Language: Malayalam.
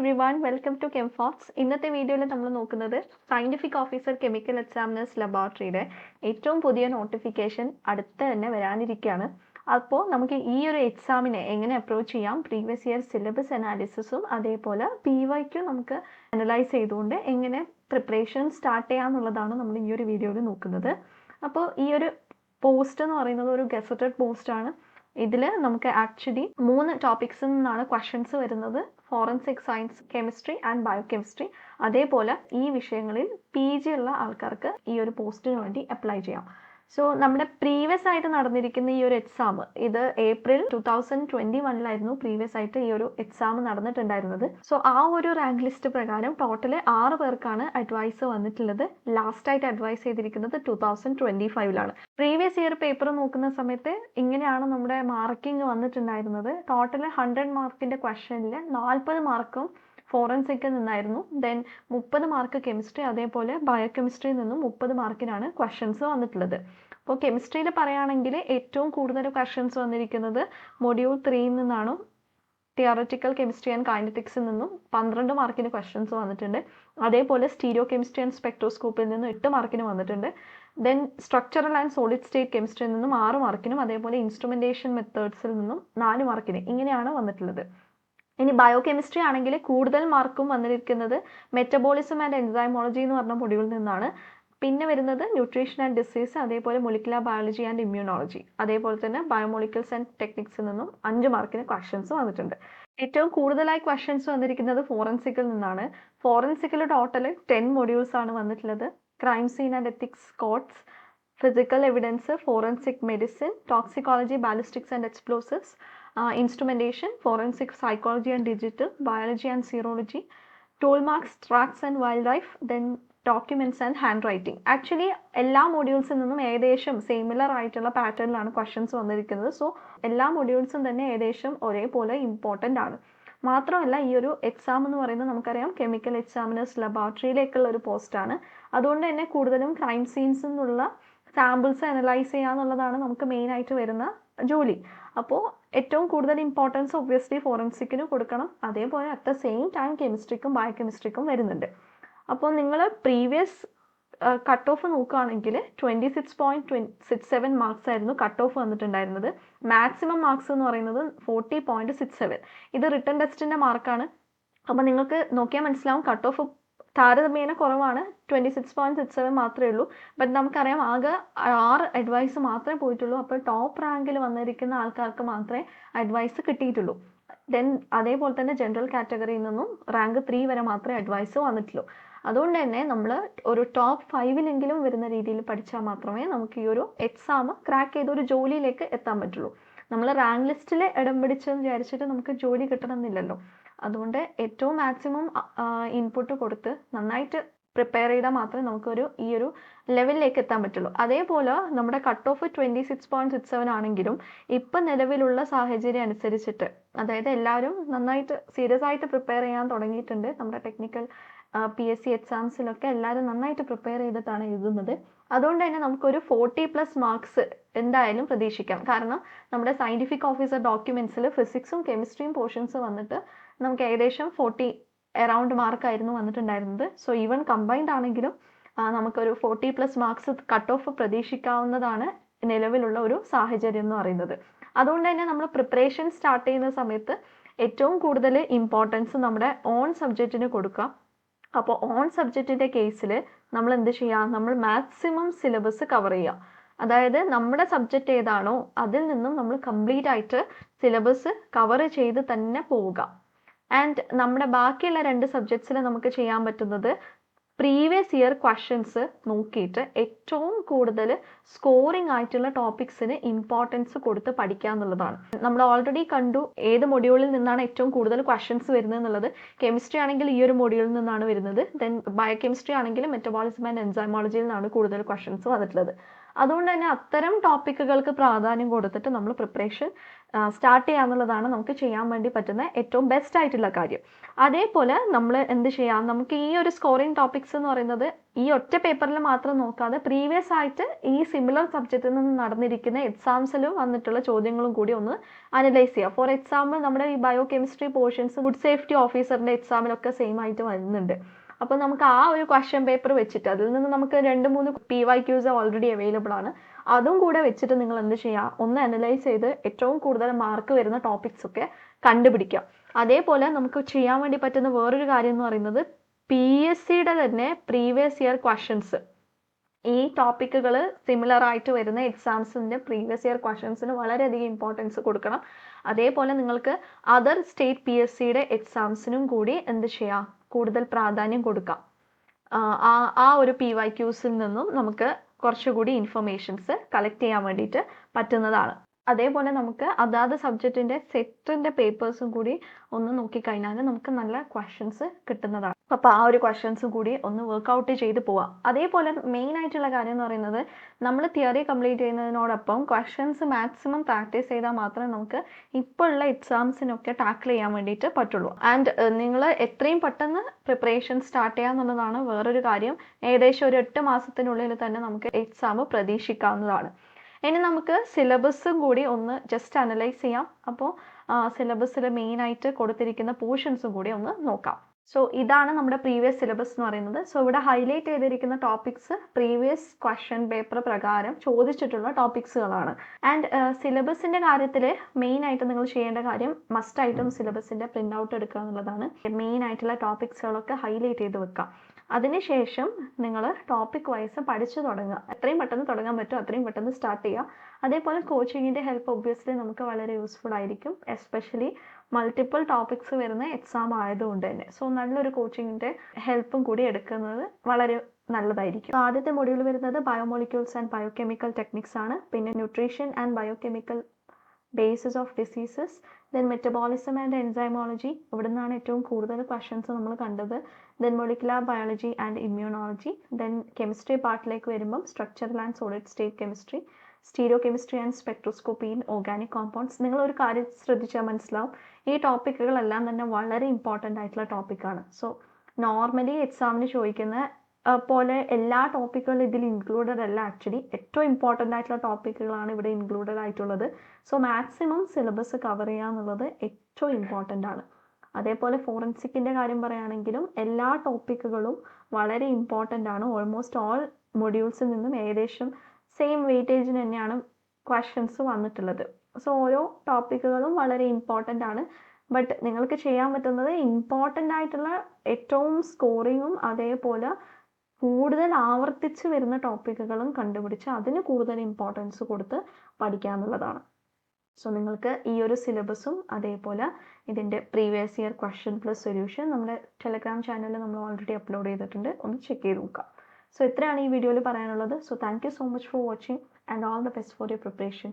everyone, welcome to ChemFox. ഇന്നത്തെ വീഡിയോയിൽ നമ്മൾ നോക്കുന്നത് സയന്റിഫിക് ഓഫീസർ കെമിക്കൽ എക്സാമിനേഴ്സ് ലബോറട്ടറിയുടെ ഏറ്റവും പുതിയ നോട്ടിഫിക്കേഷൻ അടുത്ത് തന്നെ വരാനിരിക്കുകയാണ്. അപ്പോൾ നമുക്ക് ഈ ഒരു എക്സാമിനെ എങ്ങനെ അപ്രോച്ച് ചെയ്യാം, പ്രീവിയസ് ഇയർ സിലബസ് അനാലിസിസും അതേപോലെ PYQ നമുക്ക് അനലൈസ് ചെയ്തുകൊണ്ട് എങ്ങനെ പ്രിപ്പറേഷൻ സ്റ്റാർട്ട് ചെയ്യാമെന്നുള്ളതാണ് നമ്മൾ ഈ ഒരു വീഡിയോയിൽ നോക്കുന്നത്. അപ്പോൾ ഈ ഒരു പോസ്റ്റ് എന്ന് പറയുന്നത് ഒരു ഗസറ്റഡ് പോസ്റ്റാണ്. ഇതിൽ നമുക്ക് ആക്ച്വലി 3 ടോപ്പിക്സിൽ നിന്നാണ് ക്വസ്റ്റ്യൻസ് വരുന്നത്. Forensic science, chemistry and biochemistry. അതേപോലെ ഈ വിഷയങ്ങളിൽ PG ഉള്ള ആൾക്കാർക്ക് ഈ ഒരു പോസ്റ്റിന് വേണ്ടി അപ്ലൈ ചെയ്യാം. സോ നമ്മുടെ പ്രീവിയസ് ആയിട്ട് നടന്നിരിക്കുന്ന ഈ ഒരു എക്സാം, ഇത് ഏപ്രിൽ 2021 പ്രീവിയസ് ആയിട്ട് ഈ ഒരു എക്സാം നടന്നിട്ടുണ്ടായിരുന്നത്. സോ ആ ഒരു റാങ്ക് ലിസ്റ്റ് പ്രകാരം ടോട്ടൽ 6 പേർക്കാണ് അഡ്വൈസ് വന്നിട്ടുള്ളത്. ലാസ്റ്റ് ആയിട്ട് അഡ്വൈസ് ചെയ്തിരിക്കുന്നത് 2025 പ്രീവിയസ് ഇയർ പേപ്പർ നോക്കുന്ന സമയത്ത് ഇങ്ങനെയാണ് നമ്മുടെ മാർക്കിംഗ് വന്നിട്ടുണ്ടായിരുന്നത്. ടോട്ടൽ 100 മാർക്കിന്റെ ക്വസ്റ്റ്യനിൽ 40 മാർക്കും ഫോറൻസിക്കിൽ നിന്നായിരുന്നു. ദെൻ 30 മാർക്ക് കെമിസ്ട്രി, അതേപോലെ ബയോകെമിസ്ട്രിയിൽ നിന്നും 30 മാർക്കിനാണ് ക്വസ്റ്റ്യൻസ് വന്നിട്ടുള്ളത്. അപ്പോൾ കെമിസ്ട്രിയിൽ പറയുകയാണെങ്കിൽ ഏറ്റവും കൂടുതൽ ക്വസ്റ്റ്യൻസ് വന്നിരിക്കുന്നത് മൊഡ്യൂൾ 3 നിന്നാണ്. തിയററ്റിക്കൽ കെമിസ്ട്രി ആൻഡ് കൈനറ്റിക്സിൽ നിന്നും 12 മാർക്കിന് ക്വസ്റ്റ്യൻസ് വന്നിട്ടുണ്ട്. അതേപോലെ സ്റ്റീരിയോ കെമിസ്ട്രി ആൻഡ് സ്പെക്ട്രോസ്കോപ്പിൽ നിന്നും 8 മാർക്കിന് വന്നിട്ടുണ്ട്. Then structural and solid state കെമിസ്ട്രിയിൽ നിന്നും 6 മാർക്കിനും അതേപോലെ ഇൻസ്ട്രുമെന്റേഷൻ മെത്തേഡ്സിൽ നിന്നും 4 മാർക്കിന് ഇങ്ങനെയാണ് വന്നിട്ടുള്ളത്. ഇനി ബയോകെമിസ്ട്രി ആണെങ്കിൽ കൂടുതൽ മാർക്കും വന്നിരിക്കുന്നത് മെറ്റബോളിസം ആൻഡ് എൻസൈമോളജി എന്ന് പറഞ്ഞ മൊഡ്യൂളിൽ നിന്നാണ്. പിന്നെ വരുന്നത് ന്യൂട്രീഷൻ ആൻഡ് ഡിസീസ്, അതേപോലെ മൊളിക്കുലർ ബയോളജി ആൻഡ് ഇമ്മ്യൂണോളജി, അതേപോലെ തന്നെ ബയോമോളിക്യൂൾസ് ആൻഡ് ടെക്നിക്സിൽ നിന്നും 5 മാർക്കിന് ക്വസ്റ്റ്യൻസ് വന്നിട്ടുണ്ട്. ഏറ്റവും കൂടുതലായി ക്വസ്റ്റ്യൻസ് വന്നിരിക്കുന്നത് ഫോറൻസിക്കിൽ നിന്നാണ്. ഫോറൻസിക്കിൽ ടോട്ടൽ 10 മൊഡ്യൂൾസ് ആണ് വന്നിട്ടുള്ളത്. Crime scene and ethics, codes, physical evidence, forensic medicine, toxicology, ballistics and explosives, instrumentation, forensic psychology and digital, biology and serology, tool marks, tracks and wildlife, then documents and handwriting. Actually എല്ലാ മൊഡ്യൂൾസിൽ നിന്നും ഏകദേശം സിമിലർ ആയിട്ടുള്ള പാറ്റേണിലാണ് ക്വസ്റ്റ്യൻസ് വന്നിരിക്കുന്നത്. സോ എല്ലാ മൊഡ്യൂൾസും തന്നെ ഏകദേശം ഒരേപോലെ ഇമ്പോർട്ടൻ്റ് ആണ്. മാത്രമല്ല ഈ ഒരു എക്സാം എന്ന് പറയുന്നത് നമുക്കറിയാം കെമിക്കൽ എക്സാമിനേഴ്സ് ലബോറട്ടറിയിലേക്കുള്ള ഒരു പോസ്റ്റാണ്. അതുകൊണ്ട് തന്നെ കൂടുതലും ക്രൈം സീൻസിൽ നിന്നുള്ള സാമ്പിൾസ് അനലൈസ് ചെയ്യുക എന്നുള്ളതാണ് നമുക്ക് മെയിനായിട്ട് വരുന്ന ജോലി. അപ്പോൾ ഏറ്റവും കൂടുതൽ ഇമ്പോർട്ടൻസ് ഒബ്വിയസ്ലി ഫോറൻസിക്കിന് കൊടുക്കണം. അതേപോലെ അറ്റ് ദ സെയിം ടൈം കെമിസ്ട്രിക്കും ബയോകെമിസ്ട്രിക്കും വരുന്നുണ്ട്. അപ്പോൾ നിങ്ങൾ പ്രീവിയസ് കട്ട് ഓഫ് നോക്കുകയാണെങ്കിൽ 26.67 മാർക്സ് ആയിരുന്നു കട്ട് ഓഫ് വന്നിട്ടുണ്ടായിരുന്നത്. മാക്സിമം മാർക്സ് എന്ന് പറയുന്നത് 40.67. ഇത് റിട്ടൺ ടെസ്റ്റിൻ്റെ മാർക്കാണ്. അപ്പോൾ നിങ്ങൾക്ക് നോക്കിയാൽ മനസ്സിലാവും കട്ട് ഓഫ് താരതമ്യേന കുറവാണ്. 26.67 മാത്രമേ ഉള്ളൂ. ബട്ട് നമുക്കറിയാം ആകെ 6 അഡ്വൈസ് മാത്രമേ പോയിട്ടുള്ളൂ. അപ്പോൾ ടോപ്പ് റാങ്കിൽ വന്നിരിക്കുന്ന ആൾക്കാർക്ക് മാത്രമേ അഡ്വൈസ് കിട്ടിയിട്ടുള്ളൂ. ദെൻ അതേപോലെ തന്നെ ജനറൽ കാറ്റഗറിയിൽ നിന്നും റാങ്ക് 3 വരെ മാത്രമേ അഡ്വൈസ് വന്നിട്ടുള്ളൂ. അതുകൊണ്ട് തന്നെ നമ്മൾ ഒരു ടോപ്പ് 5-ലെങ്കിലും വരുന്ന രീതിയിൽ പഠിച്ചാൽ മാത്രമേ നമുക്ക് ഈ ഒരു എക്സാം ക്രാക്ക് ചെയ്ത് ഒരു ജോലിയിലേക്ക് എത്താൻ പറ്റുള്ളൂ. നമ്മൾ റാങ്ക് ലിസ്റ്റിൽ ഇടം പിടിച്ചെന്ന് വിചാരിച്ചിട്ട് നമുക്ക് ജോലി കിട്ടണമെന്നില്ലല്ലോ. അതുകൊണ്ട് ഏറ്റവും മാക്സിമം ഇൻപുട്ട് കൊടുത്ത് നന്നായിട്ട് പ്രിപ്പയർ ചെയ്താൽ മാത്രമേ നമുക്കൊരു ഈ ഒരു ലെവലിലേക്ക് എത്താൻ പറ്റുള്ളൂ. അതേപോലെ നമ്മുടെ കട്ട് ഓഫ് 26.67 ആണെങ്കിലും ഇപ്പം നിലവിലുള്ള സാഹചര്യം അനുസരിച്ചിട്ട്, അതായത് എല്ലാവരും നന്നായിട്ട് സീരിയസ് ആയിട്ട് പ്രിപ്പയർ ചെയ്യാൻ തുടങ്ങിയിട്ടുണ്ട്. നമ്മുടെ ടെക്നിക്കൽ PSC എക്സാംസിലൊക്കെ എല്ലാവരും നന്നായിട്ട് പ്രിപ്പയർ ചെയ്തിട്ടാണ് എഴുതുന്നത്. അതുകൊണ്ട് തന്നെ നമുക്കൊരു 40+ മാർക്സ് എന്തായാലും പ്രതീക്ഷിക്കാം. കാരണം നമ്മുടെ സയന്റിഫിക് ഓഫീസർ ഡോക്യുമെന്റ്സിൽ ഫിസിക്സും കെമിസ്ട്രിയും പോർഷൻസ് വന്നിട്ട് നമുക്ക് ഏകദേശം 40 അറൗണ്ട് മാർക്കായിരുന്നു വന്നിട്ടുണ്ടായിരുന്നത്. സോ ഈവൻ കമ്പൈൻഡ് ആണെങ്കിലും നമുക്കൊരു 40+ മാർക്സ് കട്ട് ഓഫ് പ്രതീക്ഷിക്കാവുന്നതാണ് നിലവിലുള്ള ഒരു സാഹചര്യം എന്ന് പറയുന്നത്. അതുകൊണ്ട് തന്നെ നമ്മൾ പ്രിപ്പറേഷൻ സ്റ്റാർട്ട് ചെയ്യുന്ന സമയത്ത് ഏറ്റവും കൂടുതൽ ഇമ്പോർട്ടൻസ് നമ്മുടെ ഓൺ സബ്ജക്റ്റിന് കൊടുക്കാം. അപ്പോൾ ഓൺ സബ്ജക്റ്റിൻ്റെ കേസിൽ നമ്മൾ എന്ത് ചെയ്യുക, നമ്മൾ മാക്സിമം സിലബസ് കവർ ചെയ്യുക. അതായത് നമ്മുടെ സബ്ജക്റ്റ് ഏതാണോ അതിൽ നിന്നും നമ്മൾ കംപ്ലീറ്റ് ആയിട്ട് സിലബസ് കവർ ചെയ്ത് തന്നെ പോവുക. ആൻഡ് നമ്മുടെ ബാക്കിയുള്ള 2 സബ്ജക്ട്സിൽ നമുക്ക് ചെയ്യാൻ പറ്റുന്നത് പ്രീവിയസ് ഇയർ ക്വസ്റ്റ്യൻസ് നോക്കിയിട്ട് ഏറ്റവും കൂടുതൽ സ്കോറിംഗ് ആയിട്ടുള്ള ടോപ്പിക്സിന് ഇമ്പോർട്ടൻസ് കൊടുത്ത് പഠിക്കുക എന്നുള്ളതാണ്. നമ്മൾ ഓൾറെഡി കണ്ടു ഏത് മൊഡ്യൂളിൽ നിന്നാണ് ഏറ്റവും കൂടുതൽ ക്വസ്റ്റ്യൻസ് വരുന്നത് എന്നുള്ളത്. കെമിസ്ട്രി ആണെങ്കിൽ ഈ ഒരു മൊഡ്യൂളിൽ നിന്നാണ് വരുന്നത്. ദെൻ ബയോകെമിസ്ട്രി ആണെങ്കിൽ മെറ്റബോളിസം ആൻഡ് എൻസൈമോളജിയിൽ നിന്നാണ് കൂടുതൽ ക്വസ്റ്റ്യൻസ് വന്നിട്ടുള്ളത്. അതുകൊണ്ട് തന്നെ അത്തരം ടോപ്പിക്കുകൾക്ക് പ്രാധാന്യം കൊടുത്തിട്ട് നമ്മൾ പ്രിപ്പറേഷൻ സ്റ്റാർട്ട് ചെയ്യാന്നുള്ളതാണ് നമുക്ക് ചെയ്യാൻ വേണ്ടി പറ്റുന്ന ഏറ്റവും ബെസ്റ്റ് ആയിട്ടുള്ള കാര്യം. അതേപോലെ നമ്മൾ എന്ത് ചെയ്യാം, നമുക്ക് ഈ ഒരു സ്കോറിംഗ് ടോപ്പിക്സ് എന്ന് പറയുന്നത് ഈ ഒറ്റ പേപ്പറിൽ മാത്രം നോക്കാതെ പ്രീവിയസ് ആയിട്ട് ഈ സിമിലർ സബ്ജക്റ്റിൽ നിന്ന് നടന്നിരിക്കുന്ന എക്സാംസിലും വന്നിട്ടുള്ള ചോദ്യങ്ങളും കൂടി ഒന്ന് അനലൈസ് ചെയ്യുക. ഫോർ എക്സാമ്പിൾ നമ്മുടെ ഈ bio chemistry portions food safety ഓഫീസറിൻ്റെ എക്സാമിലൊക്കെ സെയിം ആയിട്ട് വരുന്നുണ്ട്. അപ്പോൾ നമുക്ക് ആ ഒരു ക്വസ്റ്റ്യൻ പേപ്പർ വെച്ചിട്ട് അതിൽ നിന്ന് നമുക്ക് 2-3 PYQs ഓൾറെഡി അവൈലബിൾ ആണ്. അതും കൂടെ വെച്ചിട്ട് നിങ്ങൾ എന്ത് ചെയ്യുക, ഒന്ന് അനലൈസ് ചെയ്ത് ഏറ്റവും കൂടുതൽ മാർക്ക് വരുന്ന ടോപ്പിക്സ് ഒക്കെ കണ്ടുപിടിക്കുക. അതേപോലെ നമുക്ക് ചെയ്യാൻ വേണ്ടി പറ്റുന്ന വേറൊരു കാര്യം എന്ന് പറയുന്നത് PSCയുടെ തന്നെ പ്രീവിയസ് ഇയർ ക്വസ്റ്റ്യൻസ്, ഈ ടോപ്പിക്കുകൾ സിമിലർ ആയിട്ട് വരുന്ന എക്സാംസിൻ്റെ പ്രീവിയസ് ഇയർ ക്വസ്റ്റ്യൻസിന് വളരെയധികം ഇമ്പോർട്ടൻസ് കൊടുക്കണം. അതേപോലെ നിങ്ങൾക്ക് അതർ സ്റ്റേറ്റ് PSCയുടെ എക്സാംസിനും കൂടി എന്ത് ചെയ്യാം, കൂടുതൽ പ്രാധാന്യം കൊടുക്കാം. ആ ഒരു PYQസിൽ നിന്നും നമുക്ക് കുറച്ചുകൂടി ഇൻഫർമേഷൻസ് കളക്ട് ചെയ്യാൻ വേണ്ടിയിട്ട് പറ്റുന്നതാണ്. അതേപോലെ നമുക്ക് അതാത് സബ്ജക്റ്റിൻ്റെ സെറ്റിൻ്റെ പേപ്പേഴ്സും കൂടി ഒന്ന് നോക്കിക്കഴിഞ്ഞാൽ നമുക്ക് നല്ല ക്വസ്റ്റ്യൻസ് കിട്ടുന്നതാണ്. അപ്പോൾ ആ ഒരു ക്വസ്റ്റ്യൻസും കൂടി ഒന്ന് വർക്കൗട്ട് ചെയ്ത് പോവാം. അതേപോലെ മെയിൻ ആയിട്ടുള്ള കാര്യം എന്ന് പറയുന്നത് നമ്മൾ തിയറി കംപ്ലീറ്റ് ചെയ്യുന്നതിനോടൊപ്പം ക്വസ്റ്റ്യൻസ് മാക്സിമം പ്രാക്ടീസ് ചെയ്താൽ മാത്രമേ നമുക്ക് ഇപ്പോൾ ഉള്ള എക്സാംസിനൊക്കെ ടാക്കിൾ ചെയ്യാൻ വേണ്ടിയിട്ട് പറ്റുള്ളൂ. ആൻഡ് നിങ്ങൾ എത്രയും പെട്ടെന്ന് പ്രിപ്പറേഷൻ സ്റ്റാർട്ട് ചെയ്യുക എന്നുള്ളതാണ് വേറൊരു കാര്യം. ഏകദേശം ഒരു 8 മാസത്തിനുള്ളിൽ തന്നെ നമുക്ക് എക്സാം പ്രതീക്ഷിക്കാവുന്നതാണ്. ഇനി നമുക്ക് സിലബസും കൂടി ഒന്ന് ജസ്റ്റ് അനലൈസ് ചെയ്യാം. അപ്പോൾ സിലബസിൽ മെയിനായിട്ട് കൊടുത്തിരിക്കുന്ന പോർഷൻസും കൂടി ഒന്ന് നോക്കാം. സോ ഇതാണ് നമ്മുടെ പ്രീവിയസ് സിലബസ് എന്ന് പറയുന്നത്. സോ ഇവിടെ ഹൈലൈറ്റ് ചെയ്തിരിക്കുന്ന ടോപ്പിക്സ് പ്രീവിയസ് ക്വസ്റ്റ്യൻ പേപ്പർ പ്രകാരം ചോദിച്ചിട്ടുള്ള ടോപ്പിക്സുകളാണ്. ആൻഡ് സിലബസിൻ്റെ കാര്യത്തിൽ മെയിനായിട്ട് നിങ്ങൾ ചെയ്യേണ്ട കാര്യം മസ്റ്റായിട്ടും സിലബസിൻ്റെ പ്രിൻ്റ് ഔട്ട് എടുക്കുക എന്നുള്ളതാണ്. മെയിൻ ആയിട്ടുള്ള ടോപ്പിക്സുകളൊക്കെ ഹൈലൈറ്റ് ചെയ്ത് വെക്കാം. അതിനുശേഷം നിങ്ങൾ ടോപ്പിക് വൈസ് പഠിച്ചു തുടങ്ങുക. എത്രയും പെട്ടെന്ന് തുടങ്ങാൻ പറ്റും അത്രയും പെട്ടെന്ന് സ്റ്റാർട്ട് ചെയ്യുക. അതേപോലെ കോച്ചിങ്ങിൻ്റെ ഹെൽപ്പ് ഒബ്വിയസ്ലി നമുക്ക് വളരെ യൂസ്ഫുൾ ആയിരിക്കും, എസ്പെഷ്യലി മൾട്ടിപ്പിൾ ടോപ്പിക്സ് വരുന്ന എക്സാം ആയതുകൊണ്ട് തന്നെ. സോ നല്ലൊരു കോച്ചിങ്ങിൻ്റെ ഹെൽപ്പും കൂടി എടുക്കുന്നത് വളരെ നല്ലതായിരിക്കും. ആദ്യത്തെ മൊഡ്യൂൾ വരുന്നത് ബയോമോളിക്യൂൾസ് ആൻഡ് ബയോകെമിക്കൽ ടെക്നിക്സ് ആണ്. പിന്നെ nutrition and biochemical basis of diseases, then metabolism and enzymology, ഇവിടെ നിന്നാണ് ഏറ്റവും കൂടുതൽ ക്വസ്റ്റ്യൻസ് നമ്മൾ കണ്ടത്. Then molecular biology and immunology. Then chemistry പാർട്ടിലേക്ക് വരുമ്പം structural and solid state chemistry, stereo chemistry and spectroscopy in organic compounds. നിങ്ങളൊരു കാര്യം ശ്രദ്ധിച്ചാൽ മനസ്സിലാവും, ഈ ടോപ്പിക്കുകളെല്ലാം തന്നെ വളരെ ഇമ്പോർട്ടൻ്റ് ആയിട്ടുള്ള ടോപ്പിക്കാണ്. സോ നോർമലി എക്സാമിന് ചോദിക്കുന്ന പോലെ എല്ലാ ടോപ്പിക്കുകളും ഇതിൽ ഇൻക്ലൂഡഡ് അല്ല. ആക്ച്വലി ഏറ്റവും ഇമ്പോർട്ടൻ്റ് ആയിട്ടുള്ള ടോപ്പിക്കുകളാണ് ഇവിടെ ഇൻക്ലൂഡഡ് ആയിട്ടുള്ളത്. സോ മാക്സിമം സിലബസ് കവർ ചെയ്യുക എന്നുള്ളത് ഏറ്റവും ഇമ്പോർട്ടൻ്റ് ആണ്. അതേപോലെ ഫോറൻസിക്കിൻ്റെ കാര്യം പറയുകയാണെങ്കിലും എല്ലാ ടോപ്പിക്കുകളും വളരെ ഇമ്പോർട്ടൻ്റ് ആണ്. ഓൾമോസ്റ്റ് ഓൾ മൊഡ്യൂൾസിൽ നിന്നും ഏകദേശം സെയിം വെയിറ്റേജിന് തന്നെയാണ് ക്വസ്റ്റ്യൻസ് വന്നിട്ടുള്ളത്. സോ ഓരോ ടോപ്പിക്കുകളും വളരെ ഇമ്പോർട്ടൻ്റ് ആണ്. ബട്ട് നിങ്ങൾക്ക് ചെയ്യാൻ പറ്റുന്നത് ഇമ്പോർട്ടൻ്റ് ആയിട്ടുള്ള ഏറ്റവും സ്കോറിങ്ങും അതേപോലെ കൂടുതൽ ആവർത്തിച്ച് വരുന്ന ടോപ്പിക്കുകളും കണ്ടുപിടിച്ച് അതിന് കൂടുതൽ ഇമ്പോർട്ടൻസ് കൊടുത്ത് പഠിക്കുക എന്നുള്ളതാണ്. സോ നിങ്ങൾക്ക് ഈ ഒരു സിലബസും അതേപോലെ ഇതിൻ്റെ previous year question plus solution നമ്മുടെ ടെലഗ്രാം ചാനലിൽ നമ്മൾ ഓൾറെഡി അപ്ലോഡ് ചെയ്തിട്ടുണ്ട്, ഒന്ന് ചെക്ക് ചെയ്ത് നോക്കാം. സോ ഇത്രയാണ് ഈ വീഡിയോയിൽ പറയാനുള്ളത്. So thank you so much for watching and all the best for your preparation.